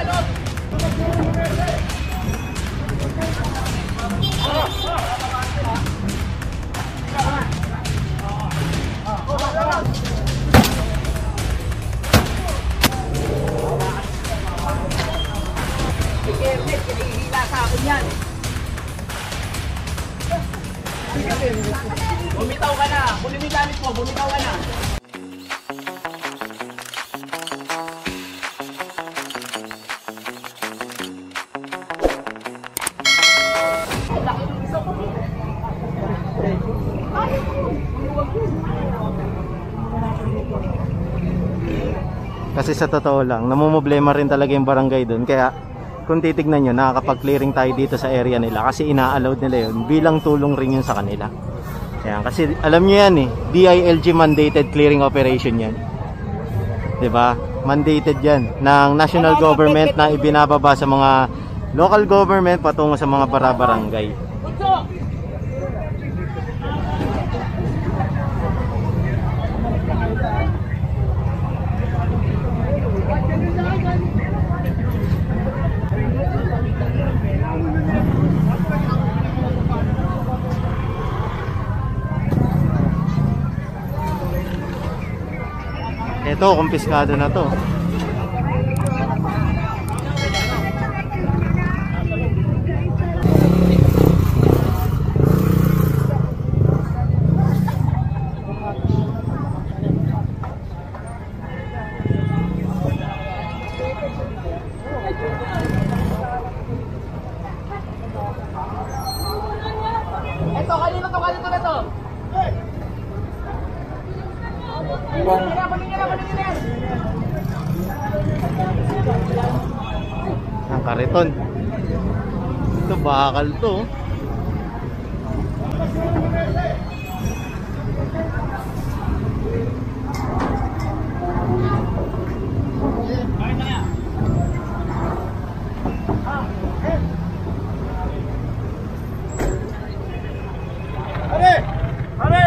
sa loob. Si Kernet, kinihila sa akin yan. Bumitaw ka na. Kunin mo yung gamit mo. Bumitaw ka na. Kasi sa totoo lang, namumblema rin talaga yung barangay doon. Kaya kung titignan nyo, nakakapag-clearing tayo dito sa area nila. Kasi ina-allowed nila yun, bilang tulong rin yun sa kanila. Ayan, kasi alam nyo yan eh, DILG mandated clearing operation yan. Diba? Mandated yan ng national government na ibinababa sa mga local government patungo sa mga para-barangay. Ito, kumpiskado na to. Ito, kanino na to? Ang kariton. Ito, bakal to.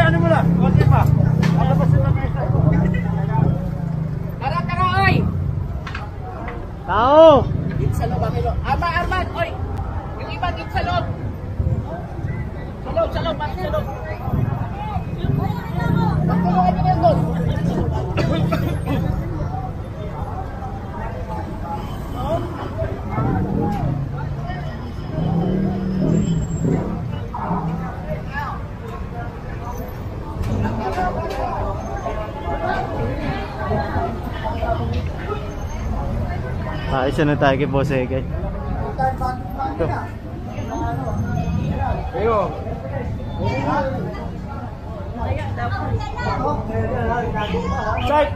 Ano mo lang? Kunti pa. Alabasin lang ito. Tara, oy! Tao! Dito sa loob, Amilo. Arman, oy! Yung iba dito sa loob. Sa loob, bakit sa loob? Pagtulungan nyo na yun doon. Isa na tayo kay Boss Ege. Ito. Ayo. Check.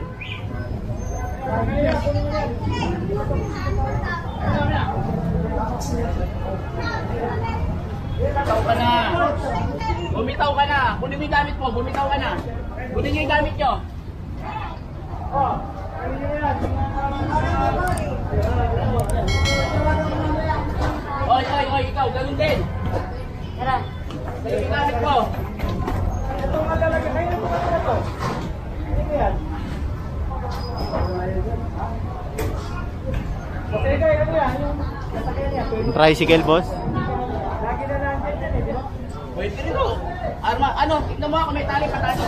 Bumitaw ka na. Kunin mo yung gamit mo. Bumitaw ka na. Kunin nyo yung gamit nyo. Oy, ikaw, ganun din. Tara. Kunin mo yung gamit mo. Ito nga talaga. Ngayon mo na ito. Ano yan? Okay, ano yan? Yung sasakyan yan. Tricycle, boss? Lagi na nandiyan yan eh, di ba? Pwede rin o. Arma, tignan mo ako, may tali patali.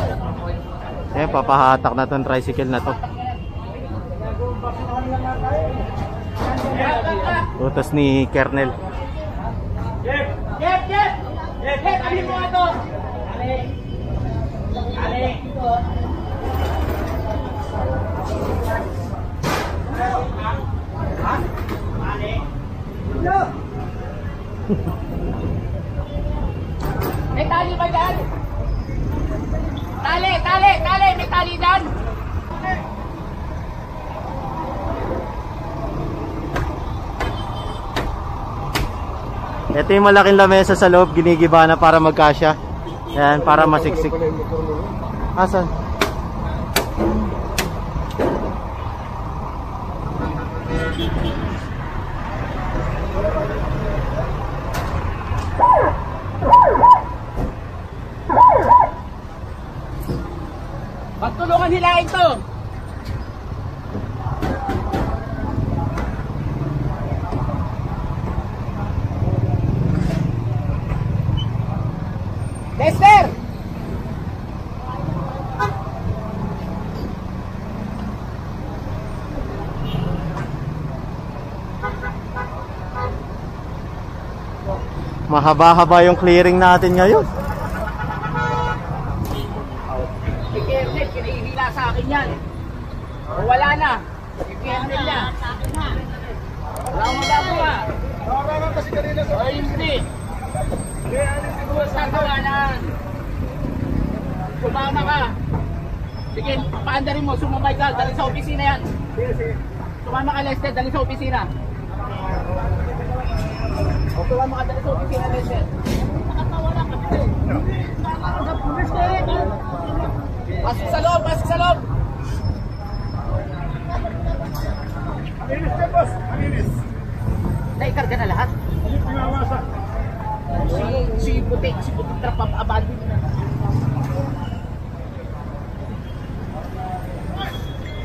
Eh, papahatak na tong tricycle na to. Utos ni Kernel. Jeff! Alin mo ito! Ali! May tali ba dyan? Tali! May tali dyan! Ito yung malaking lamesa sa loob, ginigiba na para magkasya. Yan, para masiksik. Asan? Pagtulungan hilahin to! Mahaba-haba yung clearing natin ngayon. Si Kernel, kinahihila sa akin yan. O wala na. Si Kernel na. Wala akong magagawa. Nakakarang kasi kanina sa... Ay, hindi. Kaya ano siguro Sa kawanan. Sumama ka. Sige, paandarin mo. Sumamay ka. Dali sa opisina yan. Sige, sige. Sumama ka, Lester. Dali sa opisina. O sumama ka. Dali sa opisina, Lester. Nakatawala ka. Pasok sa loob. Pasok sa loob. Malinis ka, boss. Malinis. Naikarga na lahat. Malinis pinawasan. Si putik trap abandon na.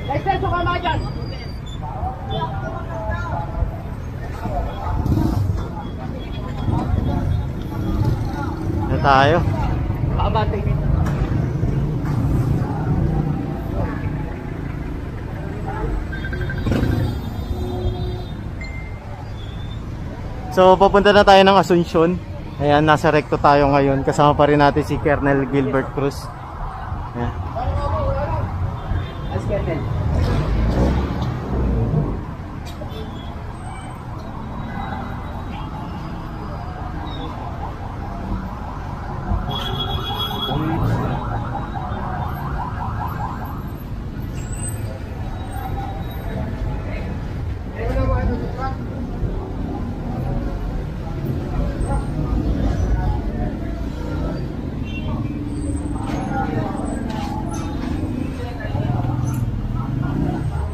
Lester, sumama ka dyan. Na tayo. Abandon dito. So, papunta na tayo ng Asuncion. Ayan, nasa recto tayo ngayon. Kasama pa rin natin si Colonel Gilbert Cruz. Ayan. As Kernel.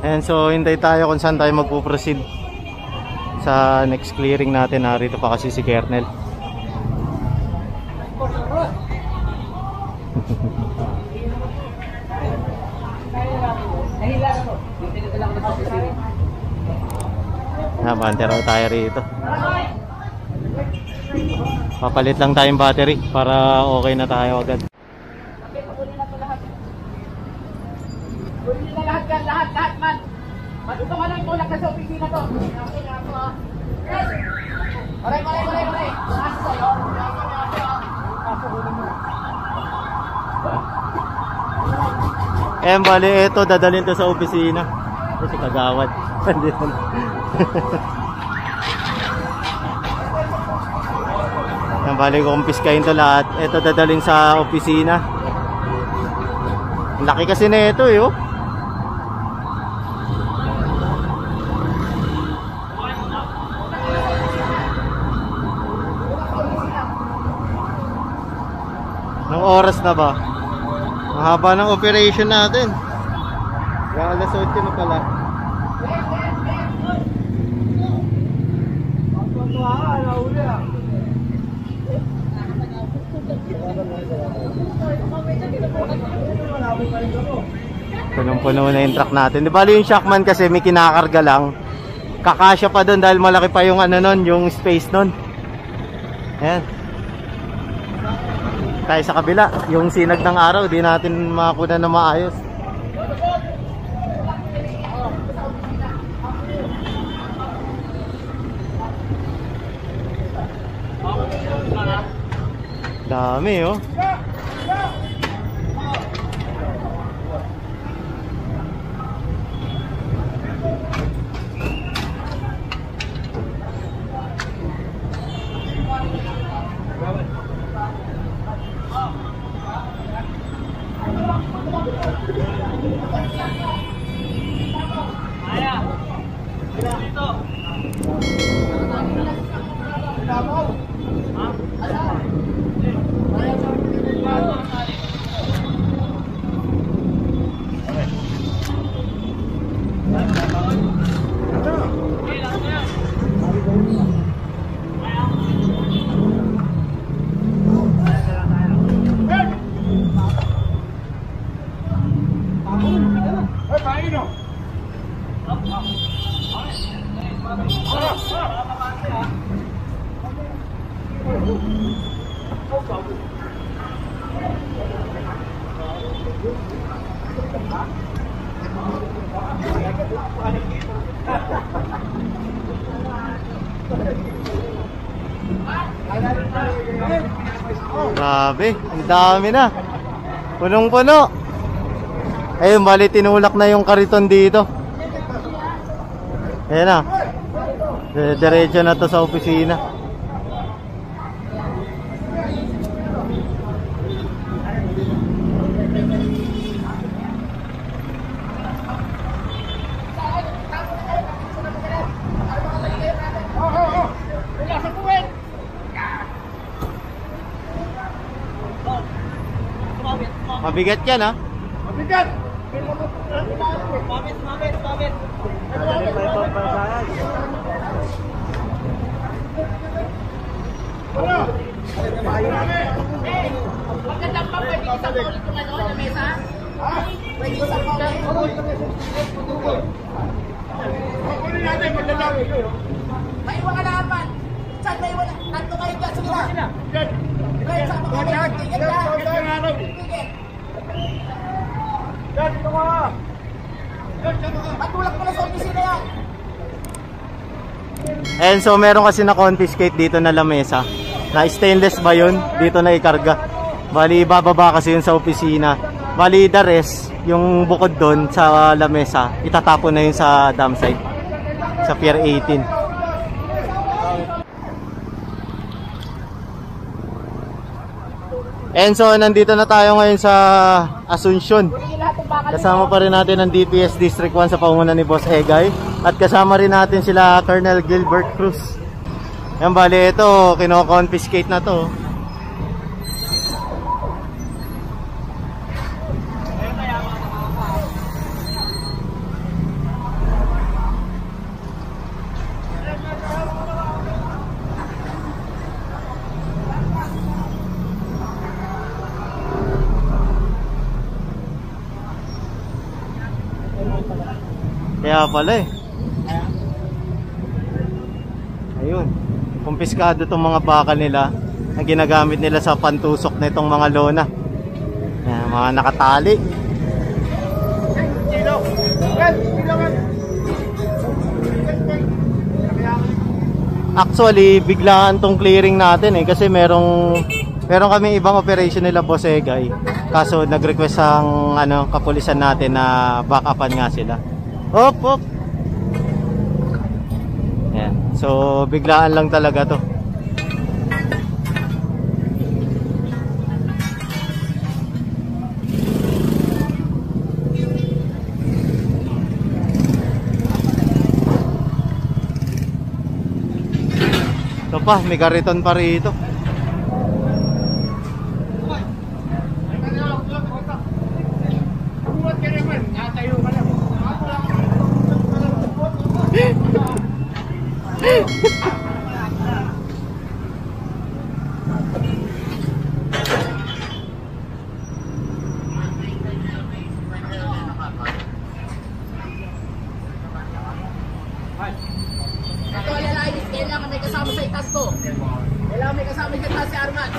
Ayan, so hintay tayo kung saan tayo magpuproceed sa next clearing natin. Narito pa kasi si Kernel. Nahila na to. Dito lang ako sa opisina. Nabante raw tayo rito. Papalit lang tayong battery para okay na tayo agad. Kunin na to lahat. Kunin na lahat yan. Lahat man. Ito ka lang tulak na sa opisina to. Maray. Nasa sa'yo. Bali, ito dadalhin to sa opisina. Kasi kagawad. Andito na. Bali, kumpiskahin to lahat. Ito dadalhin sa opisina. Laki kasi na ito, oh. Anong oras na ba? Mahaba ng operation natin. Kaya alas 8 na pala. Punong-puno na yung truck natin. Di ba yung Shockman kasi may kinakarga lang. Kakasya pa doon dahil malaki pa yung ano nun, yung space nun. Ayan. Tayo sa kabila, yung sinag ng araw, di natin makakuha na maayos. Dami, oh. Ay, Grabe, ang dami na. Punong-puno. Ayun, bali tinulak na yung kariton dito. Ayan na. Diretso na to sa opisina. Mabigat yan, ha? Mabigat! Magandang pa, pwede isang ulit yung ano, na mesa? Pwede isang ulit. Kunin natin, magandang. May iwan ka na, Arman. Saan may iwan? Tanto kayo dyan, sige na. Yan. Kahit saan pa kami. Tigil ka. Tigil. Yan, ito ka. Matulak mo na sa opisina yan. And so meron kasi na confiscate dito na lamesa. Na stainless ba yun? Dito na ikarga. Bali bababa kasi yun sa opisina. Bali the rest, yung bukod doon sa lamesa, itatapon na yun sa dam site. Sa Pier 18. And so nandito na tayo ngayon sa Asuncion. Kasama pa rin natin ang DPS District 1 sa pangunguna ni Boss Egay. At kasama rin natin sila Colonel Gilbert Cruz. Yan, bali ito, kino-confiscate na to. Kaya pala eh. Ayun. Kumpiskado itong mga bakal nila na ginagamit nila sa pantusok na itong mga lona. Yan, mga nakatali. Actually, biglaan tong clearing natin eh. Kasi meron kami ibang operation nila Boss Egay. Kaso nag-request ang kapulisan natin na back-upan nga sila. Hop, hop. Yan. So, biglaan lang talaga to. Ito pa, may kariton pa rito. Kailangan may kasama sa itas ko. Kailangan may kasama sa itas si Arman.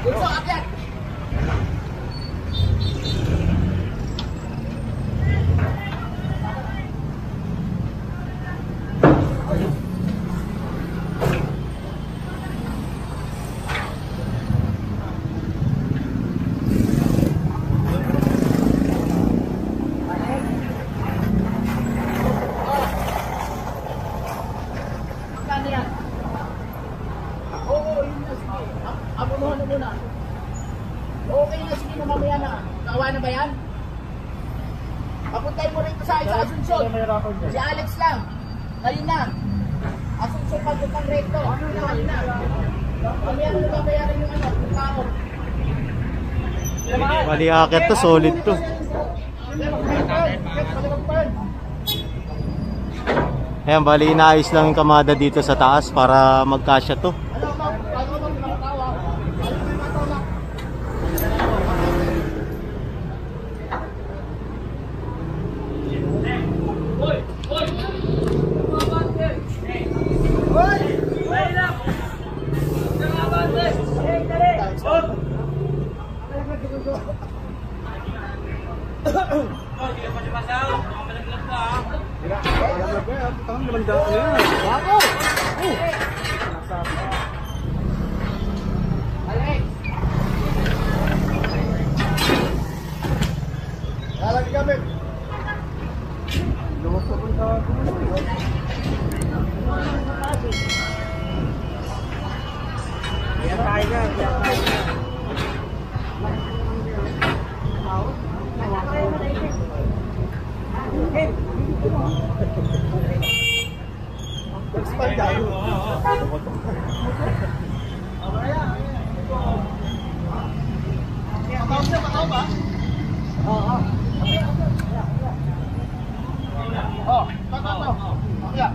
Dito, akyat. Abunuhan na muna. Okay na, sige na mamaya na. Kawa na ba yan? Papuntay mo rito sa Asuncion. Si Alex lang. Kayo na. Asuncion pagputang recto. Kayo na. Mamaya na babayaran yung tao. Bali akit to, solid to. Ayan, bali inaayos lang yung kamada dito sa taas para magkasya to. lagi gamit. Lumok pa po sa... Yan tayo na. Expand tayo. Mataw ba? Oo. Oh, tataw. Yeah.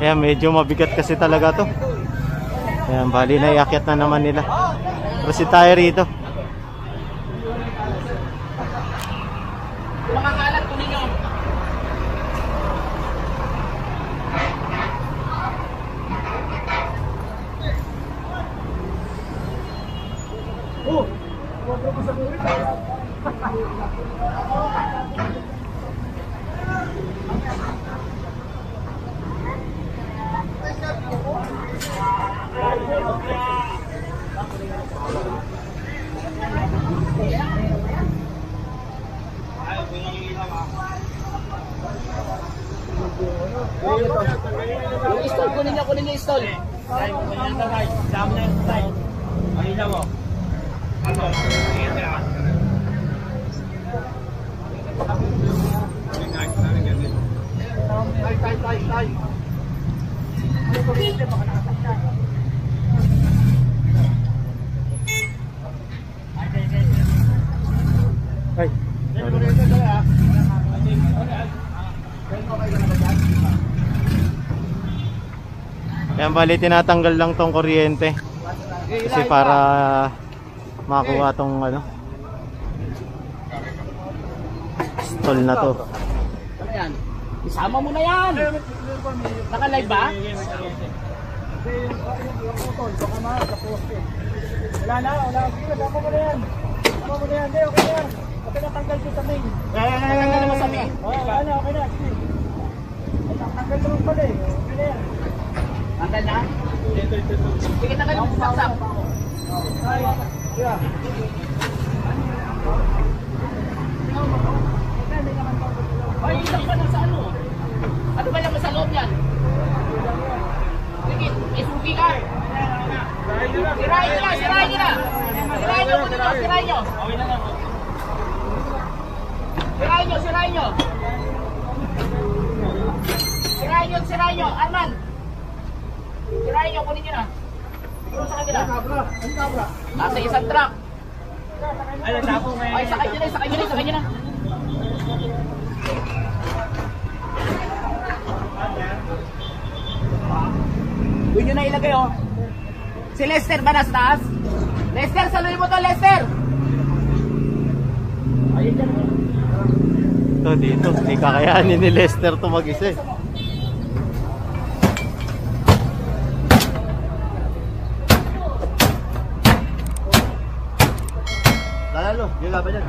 Ayan, medyo mabigat kasi talaga to. Ayan, bali na iakyat na naman nila. Proceed tayo rito. Mga kalat ko ninyo. Yung stall, kunin niyo stall. Ay. Ayan, bali tinatanggal lang tong kuryente. Kasi para makuha tong ano, stall na to. Ano yan? Isama mo na yan. Naka-live ba? Wala na. Sama mo na yan. Hindi, okay na yan. Kasi natanggal ko sa main. Natanggal naman sa main. Okay na. Natanggal naman pala eh. Okay na yan. Tanggal na? Sige, tanggal yung saksak. Ay, ilang pa na sa ano? Ano ba lang sa loob yan? Sige, SUV car. Sirahin nyo na. Sirahin nyo. Arman. Sirahin nyo, kunin nyo na. Siguro sa kanila. Nasa isang truck. Ay, sakay nyo na. Doon nyo na ilagay, oh. Si Lester ba nasa taas? Lester, saluhin mo to, Lester! Ayun dyan. Ito dito, hindi kakayanin ni Lester to mag-isa eh. Lalo, yung laban yan.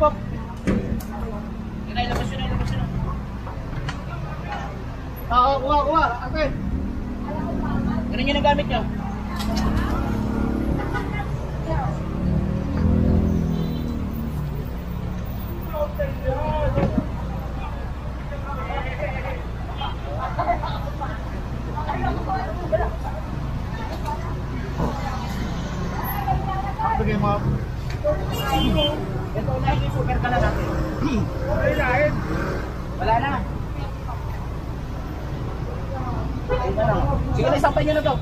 Up. Ilabas yun. Oo, kuha. Okay. Ganun yun ang gamit nyo. Bigay mo. Ito na yung super ka na natin. Ay, lahat. Wala Sige na, isampay nyo na to.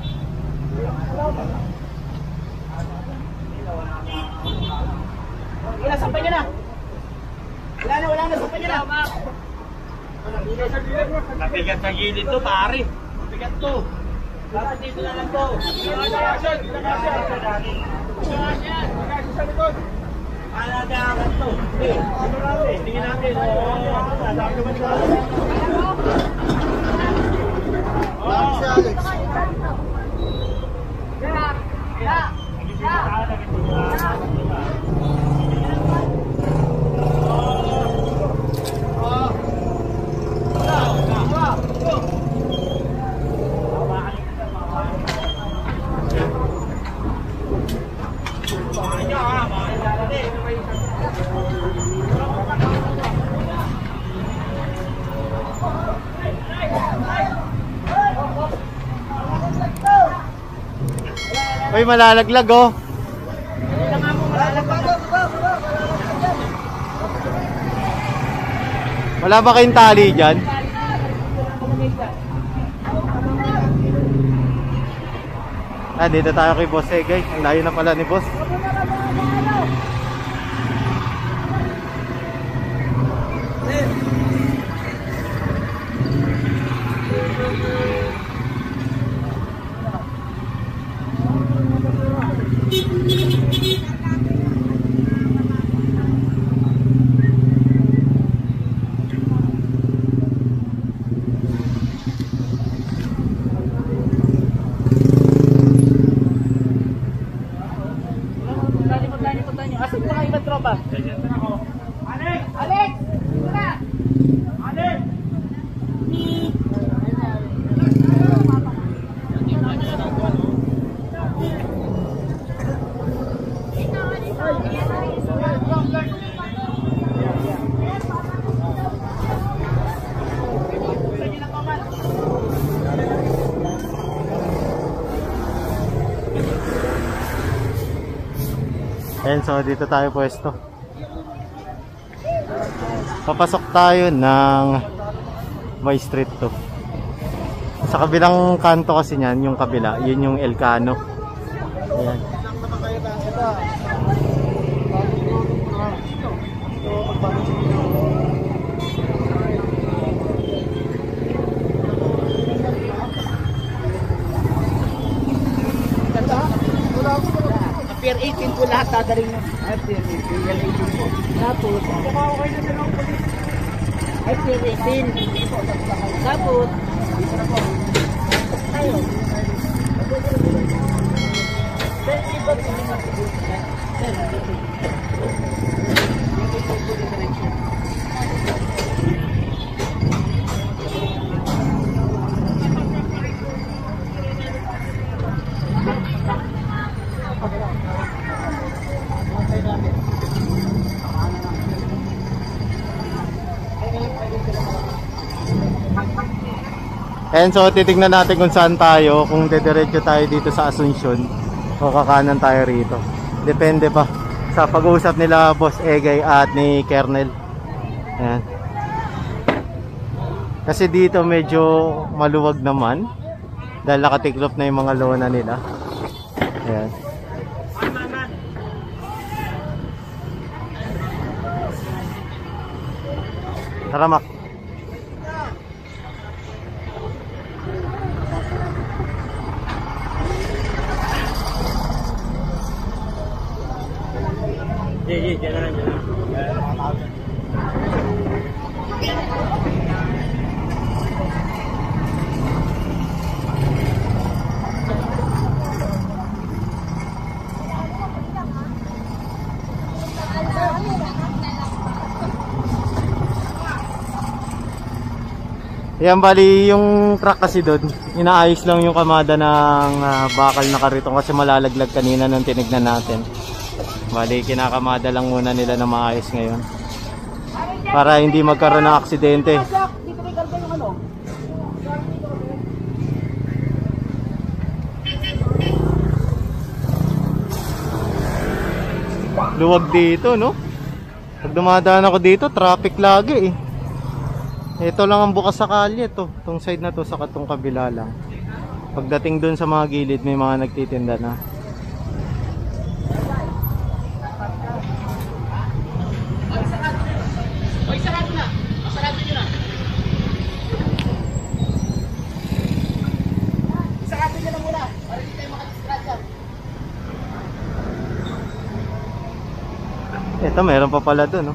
Sige na, sampay nyo na. Wala na, sampay nyo na. Nabigat sa gilid to, pare. Nabigat to. Dapat dito na lang to. Sa likod. Aladakan to. Tingin natin. Si Alex. Uy, malalaglag oh. Wala ba kayong tali dyan? Dito tayo kay Boss guys. Ang layo na pala ni Boss. Asan mga ibang tropa? Alex! Alex! Dito na! Alex! Ayan, so dito tayo pwesto. Papasok tayo ng Vice Street 2. Sa kabilang kanto kasi niyan, yung kabila, yun yung Elcano. Ayan. Pier 18 po lahat dadaling nyo. Pier 18 po. Tapos, ay Pier 18. Tapos, tayo. And so titignan natin kung saan tayo, kung dediretso tayo dito sa Asuncion o kakanan tayo rito. Depende pa sa pag-uusap nila Boss Egay at ni Kernel. Ayan. Kasi dito medyo maluwag naman dahil nakatiklop na yung mga lona nila. Ayan. Tara, Mac. Diyan na lang, diyan. Yan, bali yung truck kasi doon, inaayos lang yung kamada ng bakal na kariton kasi malalaglag kanina nung tinignan natin. Bali kinakamada lang muna nila na maayos ngayon para hindi magkaroon ng aksidente. Dito may karga yung ano. Luwag dito, no? Pag dumadaan ako dito, traffic lagi eh. Ito lang ang bukas sa kalye to. Itong side na to, sa katong kabila lang. Pagdating dun sa mga gilid, may mga nagtitinda na. O, isarado na. Masarado nyo na. Isarado nyo na muna. Para hindi tayo makadisgrasya. Ito, meron pa pala dun, no?